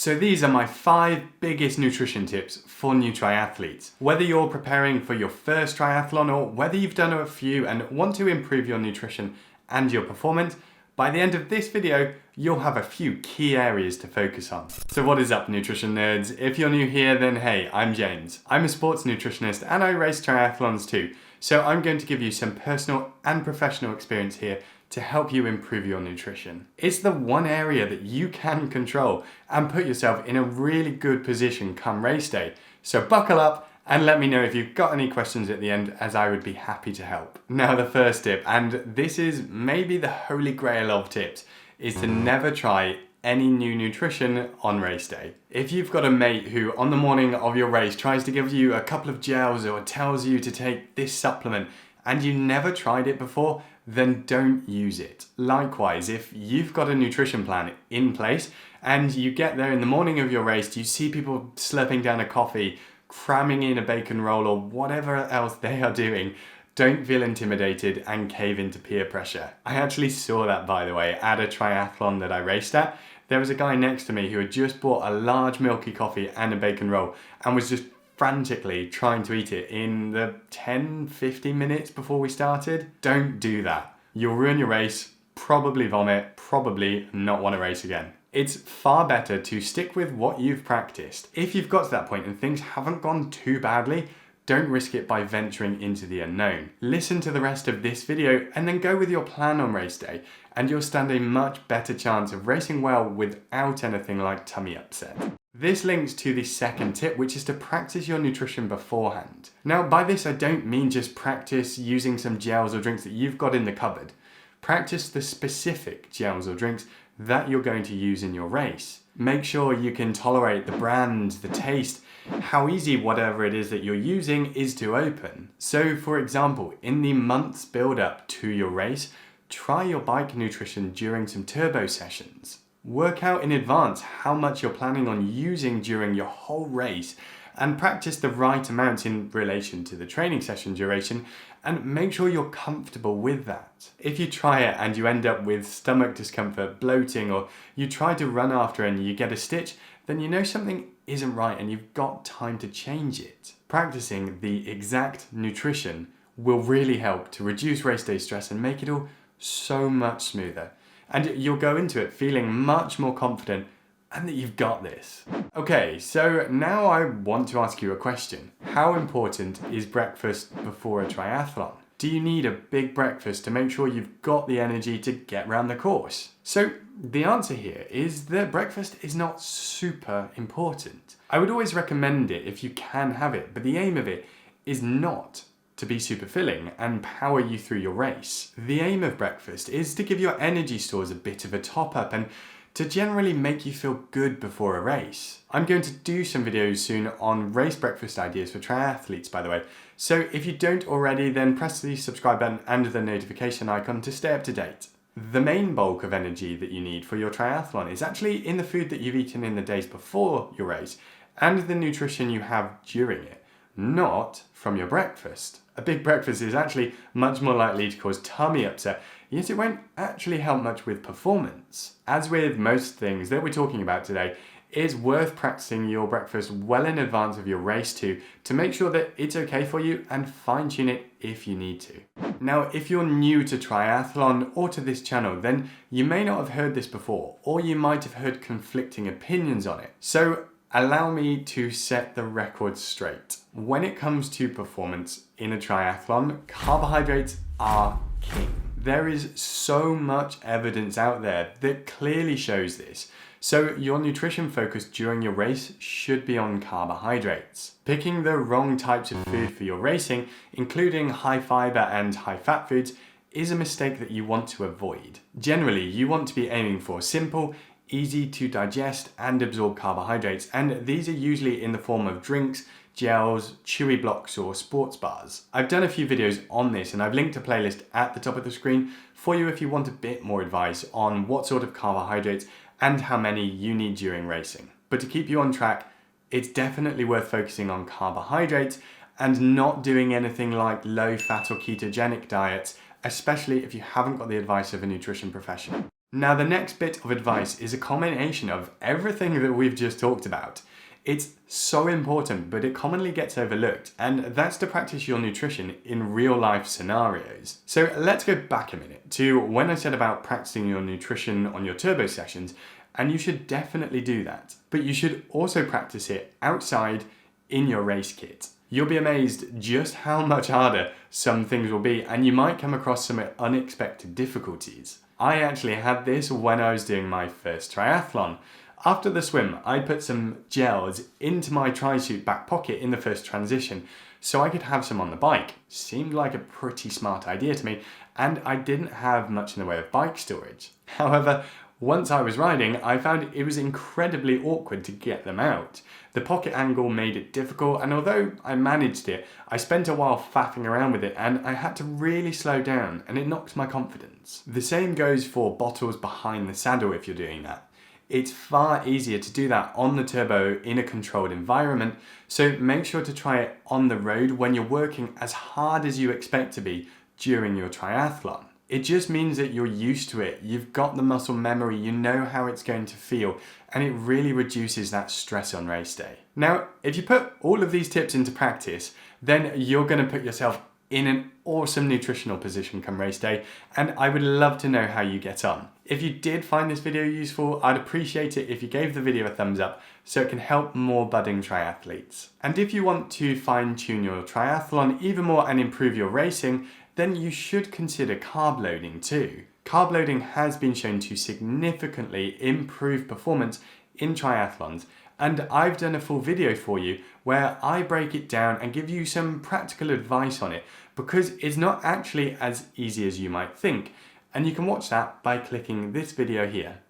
So these are my 5 biggest nutrition tips for new triathletes. Whether you're preparing for your first triathlon or whether you've done a few and want to improve your nutrition and your performance, by the end of this video, you'll have a few key areas to focus on. So what is up, nutrition nerds? If you're new here, then hey, I'm James. I'm a sports nutritionist and I race triathlons too. So I'm going to give you some personal and professional experience here to help you improve your nutrition. It's the one area that you can control and put yourself in a really good position come race day. So buckle up and let me know if you've got any questions at the end, as I would be happy to help. Now the first tip, and this is maybe the holy grail of tips, is to never try any new nutrition on race day. If you've got a mate who on the morning of your race tries to give you a couple of gels or tells you to take this supplement and you never tried it before, then don't use it. Likewise, if you've got a nutrition plan in place and you get there in the morning of your race, you see people slurping down a coffee, cramming in a bacon roll or whatever else they are doing, don't feel intimidated and cave into peer pressure. I actually saw that, by the way, at a triathlon that I raced at. There was a guy next to me who had just bought a large milky coffee and a bacon roll and was just frantically trying to eat it in the 10-15 minutes before we started. Don't do that. You'll ruin your race, probably vomit, probably not want to race again. It's far better to stick with what you've practiced. If you've got to that point and things haven't gone too badly, don't risk it by venturing into the unknown. Listen to the rest of this video and then go with your plan on race day, and you'll stand a much better chance of racing well without anything like tummy upset. This links to the second tip, which is to practice your nutrition beforehand. Now, by this I don't mean just practice using some gels or drinks that you've got in the cupboard. Practice the specific gels or drinks that you're going to use in your race. Make sure you can tolerate the brand, the taste, how easy whatever it is that you're using is to open. So for example, in the months build up to your race, try your bike nutrition during some turbo sessions. Work out in advance how much you're planning on using during your whole race and practice the right amounts in relation to the training session duration, and make sure you're comfortable with that. If you try it and you end up with stomach discomfort, bloating, or you try to run after and you get a stitch, then you know something isn't right and you've got time to change it. Practicing the exact nutrition will really help to reduce race day stress and make it all so much smoother. And you'll go into it feeling much more confident and that you've got this. Okay, so now I want to ask you a question. How important is breakfast before a triathlon? Do you need a big breakfast to make sure you've got the energy to get round the course? So the answer here is that breakfast is not super important. I would always recommend it if you can have it, but the aim of it is not to be super filling and power you through your race. The aim of breakfast is to give your energy stores a bit of a top up and to generally make you feel good before a race. I'm going to do some videos soon on race breakfast ideas for triathletes, by the way. So if you don't already, then press the subscribe button and the notification icon to stay up to date. The main bulk of energy that you need for your triathlon is actually in the food that you've eaten in the days before your race and the nutrition you have during it, not from your breakfast. A big breakfast is actually much more likely to cause tummy upset, yet it won't actually help much with performance. As with most things that we're talking about today, it's worth practicing your breakfast well in advance of your race to make sure that it's okay for you and fine-tune it if you need to. Now, if you're new to triathlon or to this channel, then you may not have heard this before, or you might have heard conflicting opinions on it. So allow me to set the record straight. When it comes to performance in a triathlon, carbohydrates are king. There is so much evidence out there that clearly shows this. So your nutrition focus during your race should be on carbohydrates. Picking the wrong types of food for your racing, including high fiber and high fat foods, is a mistake that you want to avoid. Generally, you want to be aiming for simple, easy to digest and absorb carbohydrates, and these are usually in the form of drinks, gels, chewy blocks or sports bars. I've done a few videos on this and I've linked a playlist at the top of the screen for you if you want a bit more advice on what sort of carbohydrates and how many you need during racing. But to keep you on track, it's definitely worth focusing on carbohydrates and not doing anything like low fat or ketogenic diets, especially if you haven't got the advice of a nutrition professional. Now, the next bit of advice is a combination of everything that we've just talked about. It's so important, but it commonly gets overlooked, and that's to practice your nutrition in real life scenarios. So let's go back a minute to when I said about practicing your nutrition on your turbo sessions, and you should definitely do that. But you should also practice it outside in your race kit. You'll be amazed just how much harder some things will be, and you might come across some unexpected difficulties. I actually had this when I was doing my first triathlon. After the swim, I put some gels into my tri-suit back pocket in the first transition so I could have some on the bike. Seemed like a pretty smart idea to me, and I didn't have much in the way of bike storage. However, once I was riding, I found it was incredibly awkward to get them out. The pocket angle made it difficult, and although I managed it, I spent a while faffing around with it, and I had to really slow down, and it knocked my confidence. The same goes for bottles behind the saddle if you're doing that. It's far easier to do that on the turbo in a controlled environment, so make sure to try it on the road when you're working as hard as you expect to be during your triathlon. It just means that you're used to it, you've got the muscle memory, you know how it's going to feel, and it really reduces that stress on race day. Now, if you put all of these tips into practice, then you're going to put yourself in an awesome nutritional position come race day, and I would love to know how you get on. If you did find this video useful, I'd appreciate it if you gave the video a thumbs up so it can help more budding triathletes. And if you want to fine-tune your triathlon even more and improve your racing, then you should consider carb loading too. Carb loading has been shown to significantly improve performance in triathlons, and I've done a full video for you where I break it down and give you some practical advice on it, because it's not actually as easy as you might think. And you can watch that by clicking this video here.